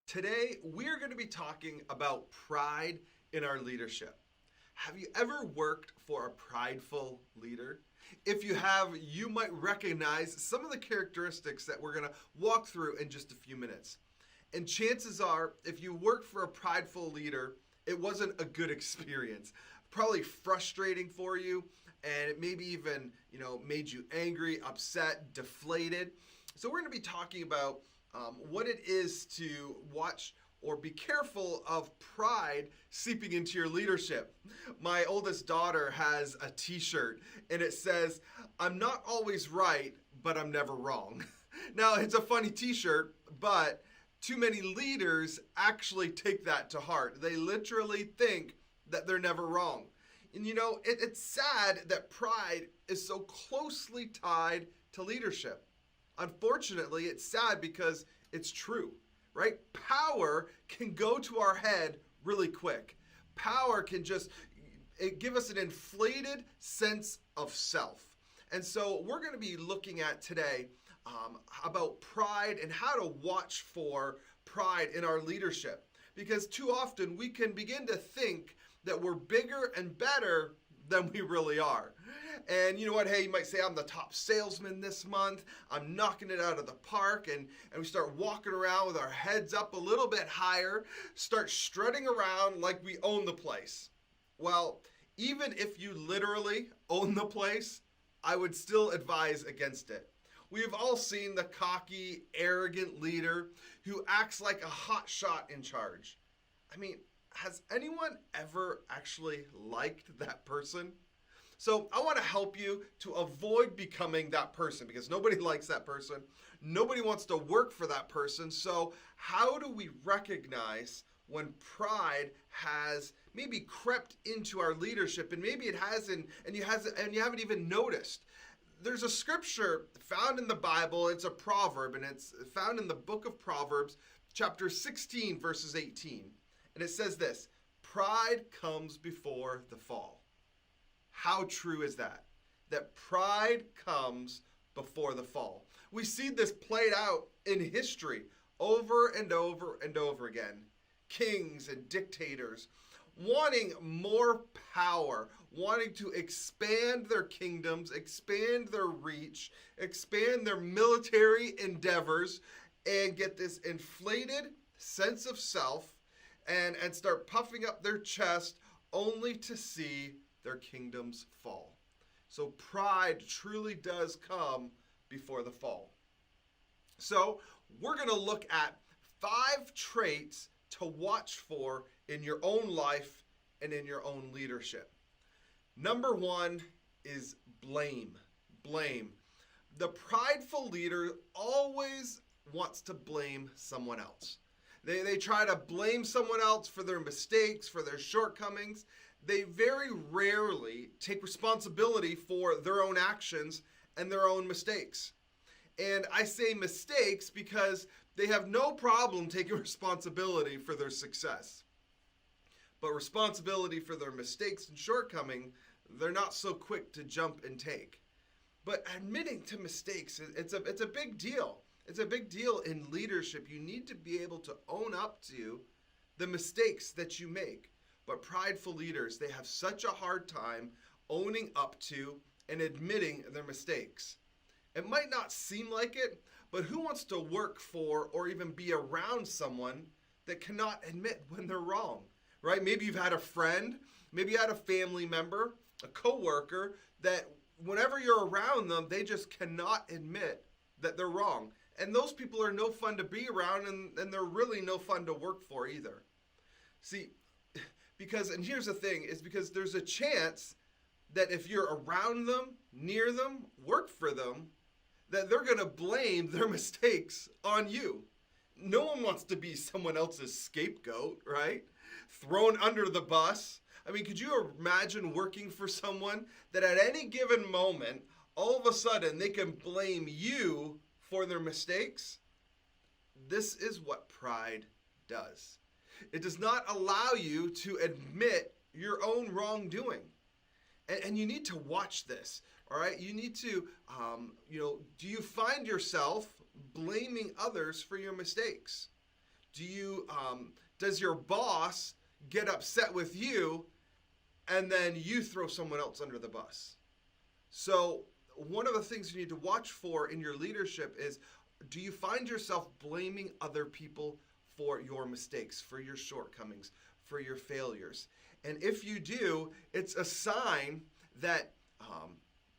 Today, we're going to be talking about pride in our leadership. Have you ever worked for a prideful leader? If you have, you might recognize some of the characteristics that we're going to walk through in just a few minutes. And chances are, if you worked for a prideful leader, it wasn't a good experience. Probably frustrating for you, and it maybe even, made you angry, upset, deflated. So we're going to be talking about what it is to watch or be careful of pride seeping into your leadership. My oldest daughter has a t-shirt and it says, "I'm not always right, but I'm never wrong." Now, it's a funny t-shirt, but too many leaders actually take that to heart. They literally think that they're never wrong. And it's sad that pride is so closely tied to leadership. Unfortunately, it's sad because it's true, right? Power can go to our head really quick. Power can just give us an inflated sense of self. And so we're going to be looking at today about pride and how to watch for pride in our leadership. Because too often we can begin to think that we're bigger and better than we really are. And you know what? Hey, you might say, "I'm the top salesman this month. I'm knocking it out of the park." And we start walking around with our heads up a little bit higher, start strutting around like we own the place. Well, even if you literally own the place, I would still advise against it. We've all seen the cocky, arrogant leader who acts like a hotshot in charge. I mean, has anyone ever actually liked that person? So I want to help you to avoid becoming that person because nobody likes that person. Nobody wants to work for that person. So how do we recognize when pride has maybe crept into our leadership and maybe it hasn't and you haven't even noticed? There's a scripture found in the Bible. It's a proverb, and it's found in the book of Proverbs, chapter 16, verses 18. And it says this: "Pride comes before the fall." How true is that? That pride comes before the fall. We see this played out in history over and over and over again. Kings and dictators wanting more power, wanting to expand their kingdoms, expand their reach, expand their military endeavors, and get this inflated sense of self and start puffing up their chest only to see their kingdoms fall. So pride truly does come before the fall. So we're going to look at 5 traits to watch for in your own life and in your own leadership. Number 1 is blame. Blame. The prideful leader always wants to blame someone else. They try to blame someone else for their mistakes, for their shortcomings. They very rarely take responsibility for their own actions and their own mistakes. And I say mistakes because they have no problem taking responsibility for their success. But responsibility for their mistakes and shortcomings, they're not so quick to jump and take. But admitting to mistakes, it's a big deal. It's a big deal in leadership. You need to be able to own up to the mistakes that you make. But prideful leaders, they have such a hard time owning up to and admitting their mistakes. It might not seem like it, but who wants to work for or even be around someone that cannot admit when they're wrong, right? Maybe you've had a friend, maybe you had a family member, a coworker that whenever you're around them, they just cannot admit that they're wrong. And those people are no fun to be around, and they're really no fun to work for either. See, and here's the thing, is because there's a chance that if you're around them, near them, work for them, that they're going to blame their mistakes on you. No one wants to be someone else's scapegoat, right? Thrown under the bus. I mean, could you imagine working for someone that at any given moment, all of a sudden they can blame you for their mistakes? This is what pride does. It does not allow you to admit your own wrongdoing. And you need to watch this, all right? You need to, do you find yourself blaming others for your mistakes? Does your boss get upset with you and then you throw someone else under the bus? So one of the things you need to watch for in your leadership is, do you find yourself blaming other people for your mistakes, for your shortcomings, for your failures? And if you do, it's a sign that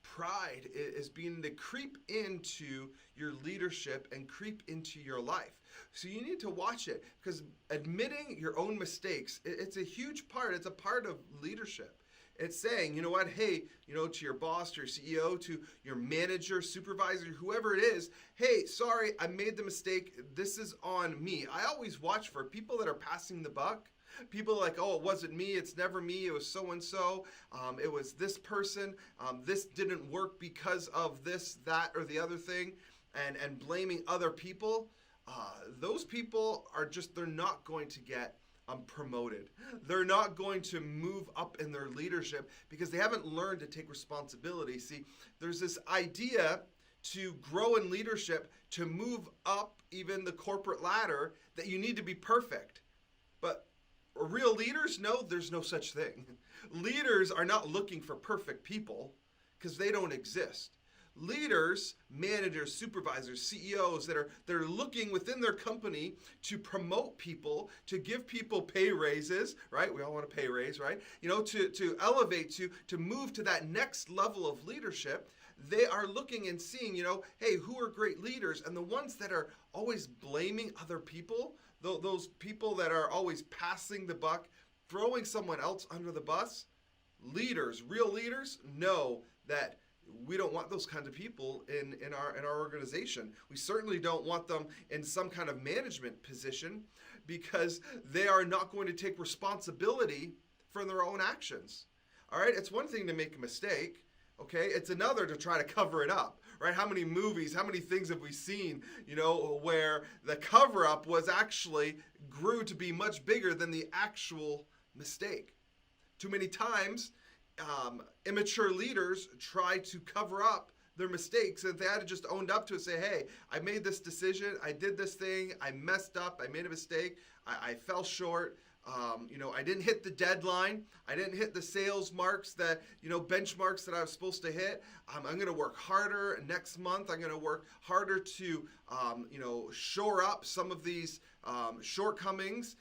pride is beginning to creep into your leadership and creep into your life. So you need to watch it, because admitting your own mistakes, it's a huge part. It's a part of leadership. It's saying, you know what, hey, to your boss, to your CEO, to your manager, supervisor, whoever it is, hey, sorry, I made the mistake. This is on me. I always watch for people that are passing the buck. People like, oh, it wasn't me. It's never me. It was so-and-so. It was this person. This didn't work because of this, that, or the other thing. And blaming other people. Those people they're not going to get promoted. They're not going to move up in their leadership because they haven't learned to take responsibility. See, there's this idea to grow in leadership, to move up even the corporate ladder, that you need to be perfect. But real leaders, no, there's no such thing. Leaders are not looking for perfect people because they don't exist. Leaders, managers, supervisors, CEOs that are looking within their company to promote people, to give people pay raises, right? We all want a pay raise, right? To elevate, to move to that next level of leadership. They are looking and seeing, hey, who are great leaders? And the ones that are always blaming other people, those people that are always passing the buck, throwing someone else under the bus, leaders, real leaders, know that we don't want those kinds of people in our organization. We certainly don't want them in some kind of management position, because they are not going to take responsibility for their own actions. All right, it's one thing to make a mistake. Okay, it's another to try to cover it up, right? How many movies, how many things have we seen, where the cover-up grew to be much bigger than the actual mistake? Too many times, immature leaders try to cover up their mistakes, and if they had just owned up to it, say, hey, I made this decision, I did this thing, I messed up, I made a mistake, I fell short. I didn't hit the deadline. I didn't hit the sales marks benchmarks that I was supposed to hit. I'm going to work harder next month. I'm going to work harder to, shore up some of these shortcomings,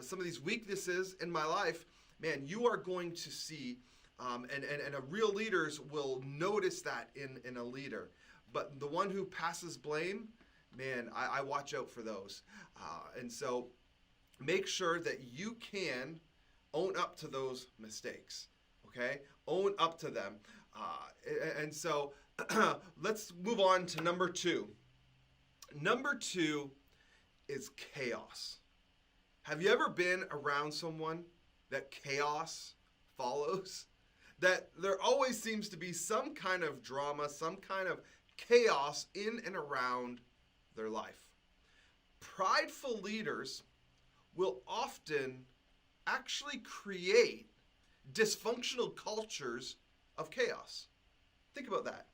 some of these weaknesses in my life. Man, you are going to see, and real leaders will notice that in a leader. But the one who passes blame, man, I watch out for those. And so make sure that you can own up to those mistakes, okay? Own up to them. And so let's move on to number 2. Number 2 is chaos. Have you ever been around someone that chaos follows? That there always seems to be some kind of drama, some kind of chaos in and around their life. Prideful leaders will often actually create dysfunctional cultures of chaos. Think about that.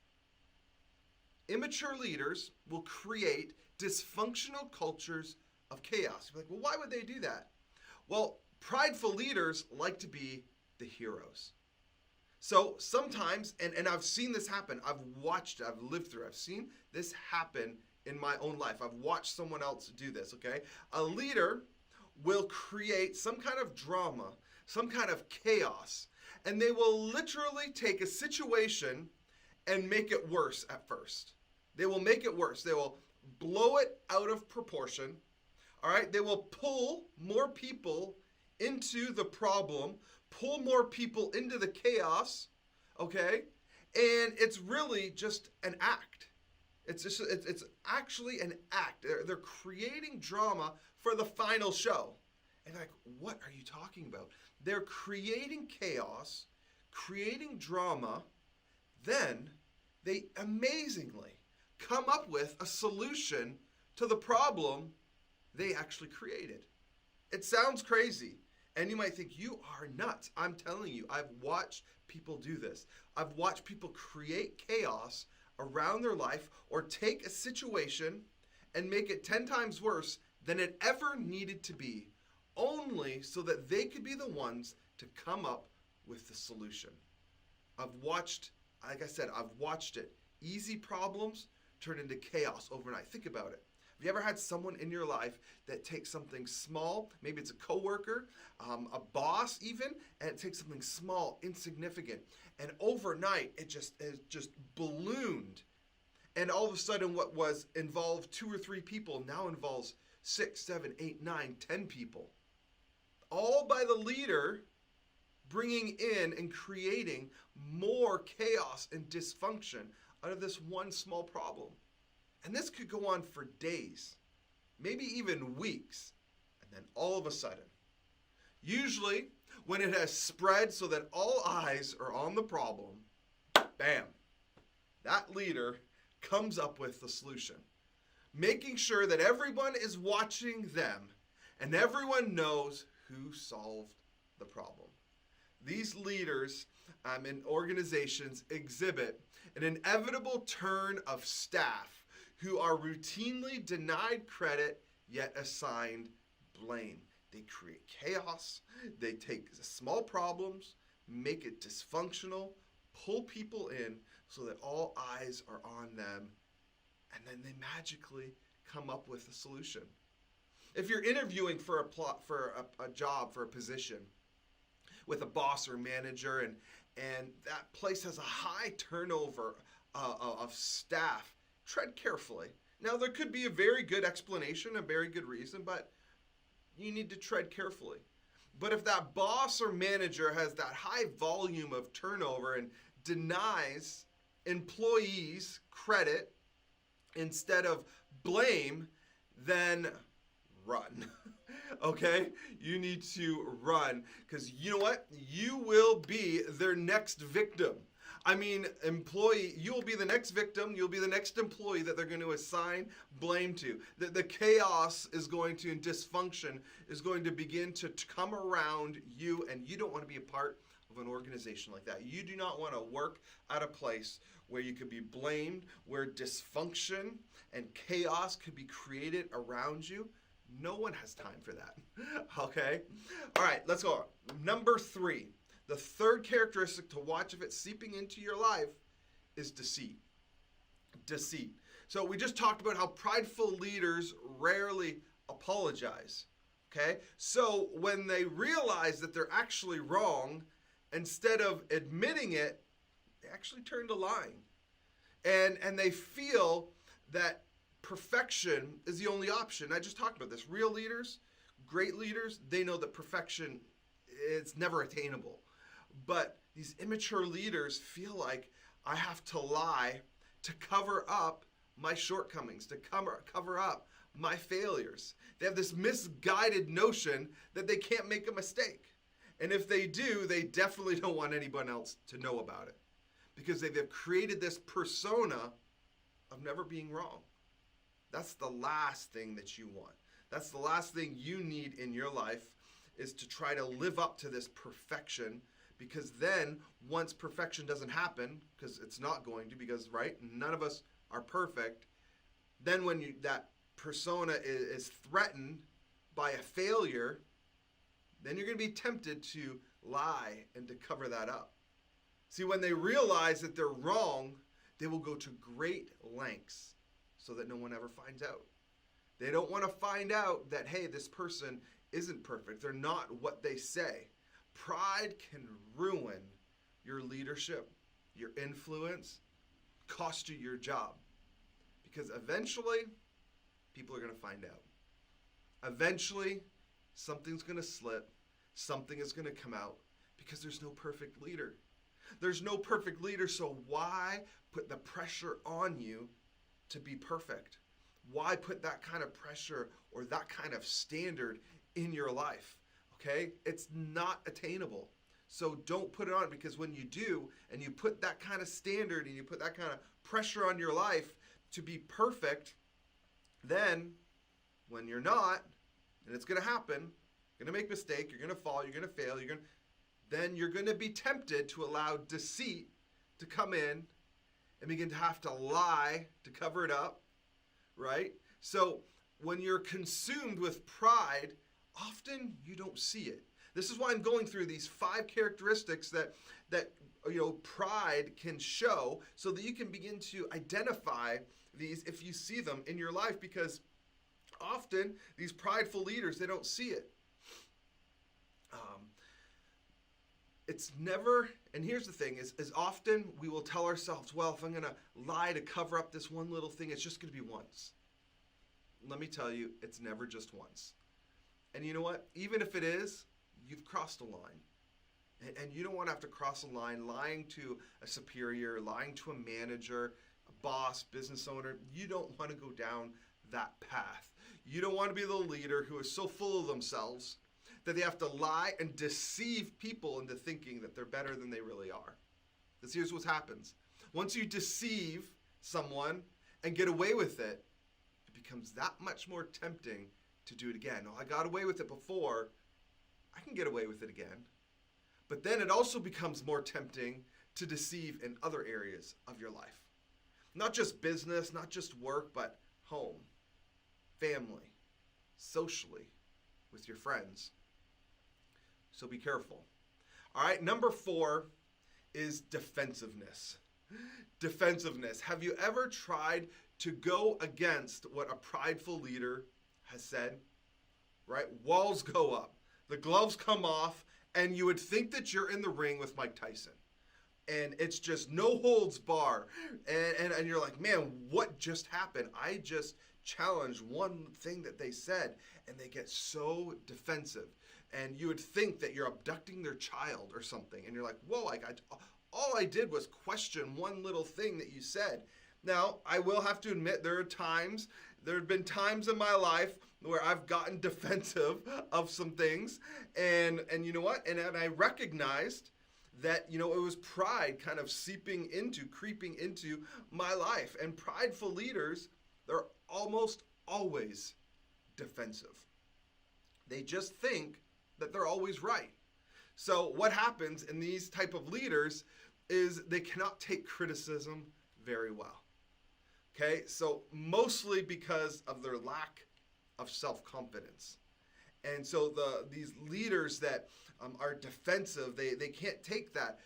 Immature leaders will create dysfunctional cultures of chaos. You're like, well, why would they do that? Well, prideful leaders like to be the heroes. So sometimes, and I've seen this happen, I've watched it, I've lived through it, I've seen this happen in my own life. I've watched someone else do this, okay? A leader will create some kind of drama, some kind of chaos, and they will literally take a situation and make it worse at first. They will make it worse. They will blow it out of proportion, all right? They will pull more people into the problem, pull more people into the chaos, okay? And it's really just an act. It's actually an act. They're creating drama for the final show. And like, what are you talking about? They're creating chaos, creating drama, then they amazingly come up with a solution to the problem they actually created. It sounds crazy, and you might think, you are nuts. I'm telling you, I've watched people do this. I've watched people create chaos around their life, or take a situation and make it 10 times worse than it ever needed to be, only so that they could be the ones to come up with the solution. I've watched it. Easy problems turn into chaos overnight. Think about it. Have you ever had someone in your life that takes something small, maybe it's a coworker, a boss even, and it takes something small, insignificant, and overnight it just ballooned. And all of a sudden what was involved 2 or 3 people now involves 6, 7, 8, 9, 10 people. All by the leader bringing in and creating more chaos and dysfunction out of this one small problem. And this could go on for days, maybe even weeks. And then all of a sudden, usually when it has spread so that all eyes are on the problem, bam, that leader comes up with the solution, making sure that everyone is watching them and everyone knows who solved the problem. These leaders in organizations exhibit an inevitable turn of staff who are routinely denied credit yet assigned blame. They create chaos. They take small problems, make it dysfunctional, pull people in so that all eyes are on them, and then they magically come up with a solution. If you're interviewing for a job, for a position with a boss or manager, and that place has a high turnover of staff, tread carefully. Now, there could be a very good explanation, a very good reason, but you need to tread carefully. But if that boss or manager has that high volume of turnover and denies employees credit instead of blame, then run. Okay? You need to run, because you know what? You will be their next victim. I mean, you'll be the next victim, you'll be the next employee that they're going to assign blame to. The chaos is going to, and dysfunction is going to begin to come around you, and you don't want to be a part of an organization like that. You do not want to work at a place where you could be blamed, where dysfunction and chaos could be created around you. No one has time for that. Okay? All right, let's go on. Number 3. The third characteristic to watch if it's seeping into your life is deceit. Deceit. So we just talked about how prideful leaders rarely apologize. Okay? So when they realize that they're actually wrong, instead of admitting it, they actually turn to lying. And they feel that perfection is the only option. I just talked about this. Real leaders, great leaders, they know that perfection is never attainable. But these immature leaders feel like I have to lie to cover up my shortcomings, to cover up my failures. They have this misguided notion that they can't make a mistake. And if they do, they definitely don't want anyone else to know about it, because they've created this persona of never being wrong. That's the last thing that you want. That's the last thing you need in your life, is to try to live up to this perfection. Because then, once perfection doesn't happen, because it's not going to, because, right, none of us are perfect, then when that persona is threatened by a failure, then you're going to be tempted to lie and to cover that up. See, when they realize that they're wrong, they will go to great lengths so that no one ever finds out. They don't want to find out that, hey, this person isn't perfect. They're not what they say. Pride can ruin your leadership, your influence, cost you your job. Because eventually, people are going to find out. Eventually, something's going to slip. Something is going to come out, because there's no perfect leader. There's no perfect leader, so why put the pressure on you to be perfect? Why put that kind of pressure or that kind of standard in your life? Okay? It's not attainable. So don't put it on, because when you do, and you put that kind of standard and you put that kind of pressure on your life to be perfect, then when you're not, and it's going to happen, you're going to make a mistake, you're going to fall, you're going to fail, then you're going to be tempted to allow deceit to come in and begin to have to lie to cover it up, right? So when you're consumed with pride, often you don't see it. This is why I'm going through these 5 characteristics that pride can show, so that you can begin to identify these if you see them in your life, because often these prideful leaders, they don't see it. It's never, and here's the thing, is often we will tell ourselves, well, if I'm going to lie to cover up this one little thing, it's just going to be once. Let me tell you, it's never just once. And you know what? Even if it is, you've crossed a line. And you don't want to have to cross a line lying to a superior, lying to a manager, a boss, business owner. You don't want to go down that path. You don't want to be the leader who is so full of themselves that they have to lie and deceive people into thinking that they're better than they really are. Because here's what happens. Once you deceive someone and get away with it, it becomes that much more tempting to do it again. Oh, I got away with it before, I can get away with it again. But then it also becomes more tempting to deceive in other areas of your life. Not just business, not just work, but home, family, socially, with your friends. So be careful. All right, number 4 is defensiveness. Defensiveness. Have you ever tried to go against what a prideful leader has said? Right? Walls go up. The gloves come off. And you would think that you're in the ring with Mike Tyson. And it's just no holds bar. And you're like, man, what just happened? I just challenged one thing that they said. And they get so defensive. And you would think that you're abducting their child or something. And you're like, whoa, all I did was question one little thing that you said. Now, I will have to admit, there have been times in my life where I've gotten defensive of some things, and you know what? And I recognized that, it was pride kind of creeping into my life. And prideful leaders, they're almost always defensive. They just think that they're always right. So what happens in these type of leaders is they cannot take criticism very well. Okay, so mostly because of their lack of self-confidence. And so these leaders that are defensive, they can't take that,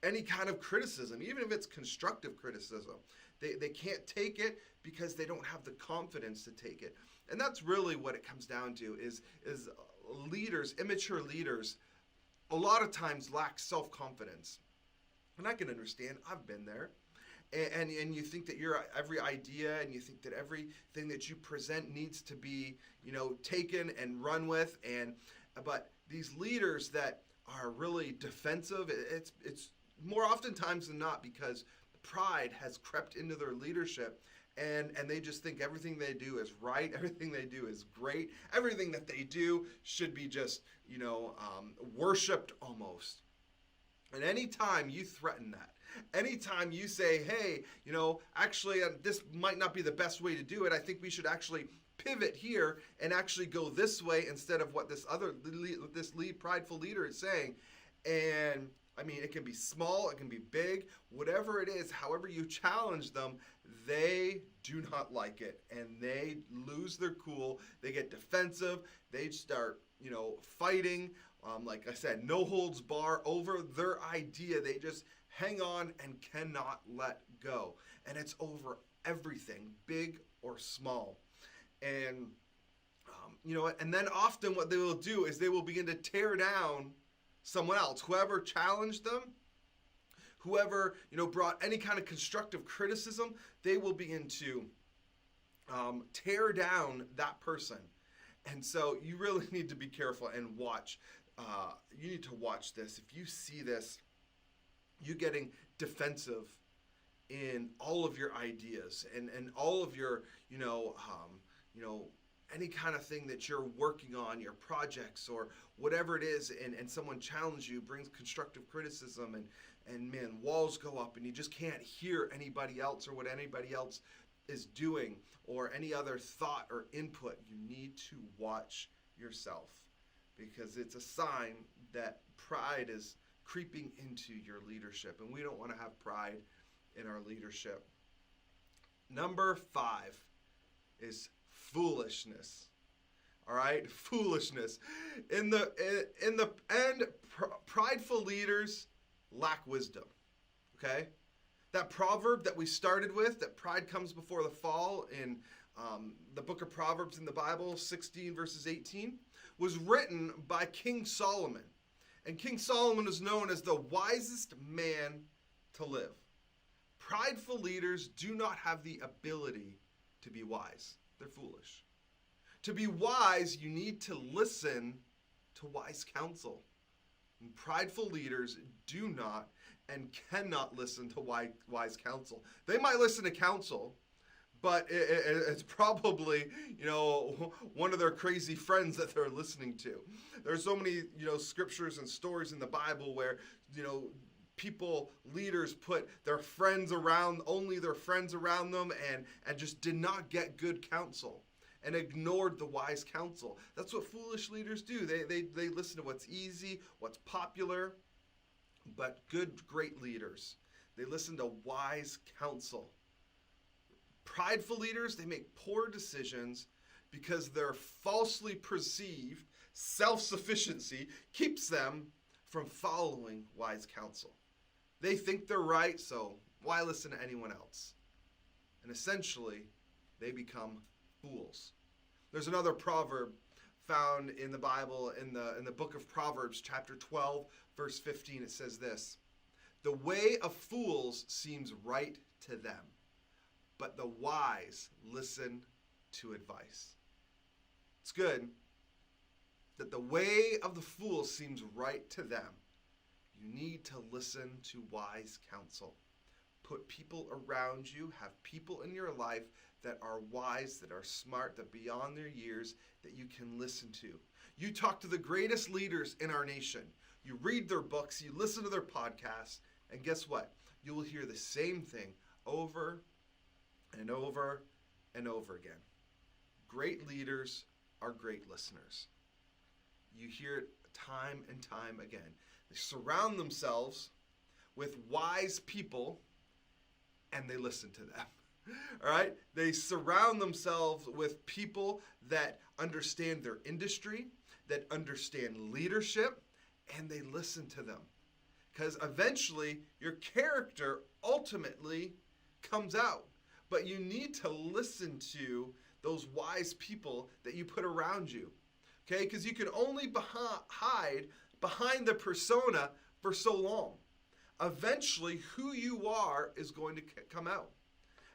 any kind of criticism, even if it's constructive criticism. They can't take it because they don't have the confidence to take it. And that's really what it comes down to is leaders, immature leaders, a lot of times lack self-confidence. And I can understand, I've been there. And you think that your every idea and you think that everything that you present needs to be, taken and run with. But these leaders that are really defensive, it's more oftentimes than not because pride has crept into their leadership, and they just think everything they do is right, everything they do is great, everything that they do should be just, worshipped almost. And anytime you threaten that, anytime you say, hey, actually this might not be the best way to do it, I think we should actually pivot here and actually go this way instead of what this prideful leader is saying. And I mean, it can be small, it can be big, whatever it is, however you challenge them, they do not like it and they lose their cool. They get defensive. They start, fighting. Like I said, no holds bar over their idea. They just hang on and cannot let go. And it's over everything, big or small. And, and then often what they will do is they will begin to tear down someone else. Whoever challenged them, whoever, brought any kind of constructive criticism, they will begin to tear down that person. And so you really need to be careful and watch. You need to watch this. If you see this, you getting defensive in all of your ideas and all of your, any kind of thing that you're working on, your projects or whatever it is, and someone challenges you, brings constructive criticism, and man, walls go up and you just can't hear anybody else or what anybody else is doing or any other thought or input. You need to watch yourself because it's a sign that pride is creeping into your leadership, and we don't want to have pride in our leadership. Number 5 is foolishness. All right, foolishness. In the end, prideful leaders lack wisdom. Okay, that proverb that we started with, that pride comes before the fall, in the book of Proverbs in the Bible, 16 verses 18, was written by King Solomon. And King Solomon is known as the wisest man to live. Prideful leaders do not have the ability to be wise. They're foolish. To be wise, you need to listen to wise counsel. And prideful leaders do not and cannot listen to wise counsel. They might listen to counsel, but it's probably, one of their crazy friends that they're listening to. There's so many, scriptures and stories in the Bible where, leaders put only their friends around them and just did not get good counsel and ignored the wise counsel. That's what foolish leaders do. They listen to what's easy, what's popular, but great leaders, they listen to wise counsel. Prideful leaders, they make poor decisions because their falsely perceived self-sufficiency keeps them from following wise counsel. They think they're right, so why listen to anyone else? And essentially, they become fools. There's another proverb found in the Bible, in the book of Proverbs, chapter 12, verse 15. It says this: "The way of fools seems right to them, but the wise listen to advice." It's good that the way of the fool seems right to them. You need to listen to wise counsel. Put people around you, have people in your life that are wise, that are smart, that are beyond their years, that you can listen to. You talk to the greatest leaders in our nation. You read their books, you listen to their podcasts, and guess what? You will hear the same thing over and over and over again. Great leaders are great listeners. You hear it time and time again. They surround themselves with wise people and they listen to them. All right? They surround themselves with people that understand their industry, that understand leadership, and they listen to them. Because eventually your character ultimately comes out. But you need to listen to those wise people that you put around you. Okay? Because you can only hide behind the persona for so long. Eventually, who you are is going to come out.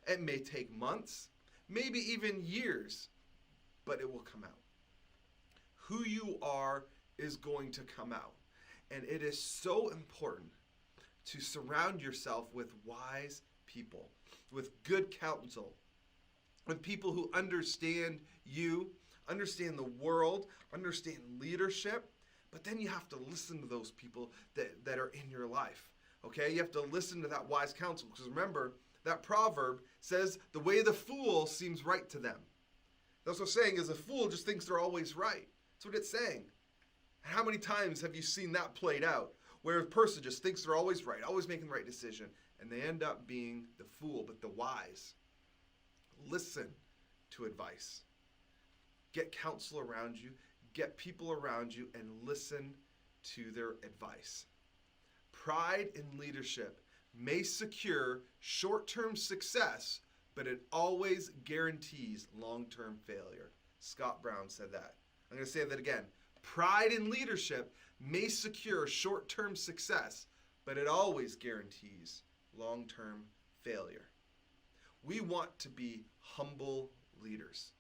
It may take months, maybe even years, but it will come out. Who you are is going to come out. And it is so important to surround yourself with wise people, with good counsel, with people who understand you, understand the world, understand leadership. But then you have to listen to those people that are in your life. Okay? You have to listen to that wise counsel. Because remember, that proverb says the way of the fool seems right to them. That's what it's saying, is a fool just thinks they're always right. That's what it's saying. How many times have you seen that played out? Where a person just thinks they're always right, always making the right decision, and they end up being the fool. But the wise listen to advice. Get counsel around you. Get people around you and listen to their advice. Pride in leadership may secure short-term success, but it always guarantees long-term failure. Scott Brown said that. I'm going to say that again. Pride in leadership may secure short-term success, but it always guarantees long-term failure. We want to be humble leaders.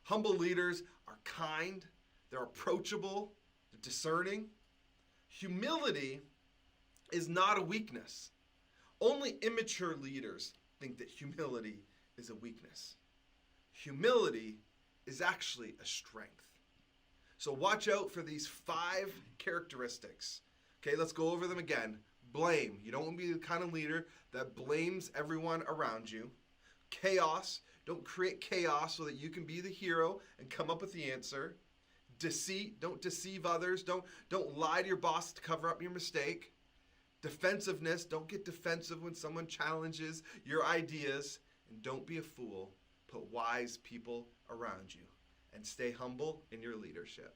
Humble leaders are kind, they're approachable, they're discerning. Humility is not a weakness. Only immature leaders think that humility is a weakness. Humility is actually a strength. So watch out for these 5 characteristics. Okay, let's go over them again. Blame. You don't want to be the kind of leader that blames everyone around you. Chaos. Don't create chaos so that you can be the hero and come up with the answer. Deceit. Don't deceive others. Don't lie to your boss to cover up your mistake. Defensiveness. Don't get defensive when someone challenges your ideas. And don't be a fool put wise people around you, and stay humble in your leadership.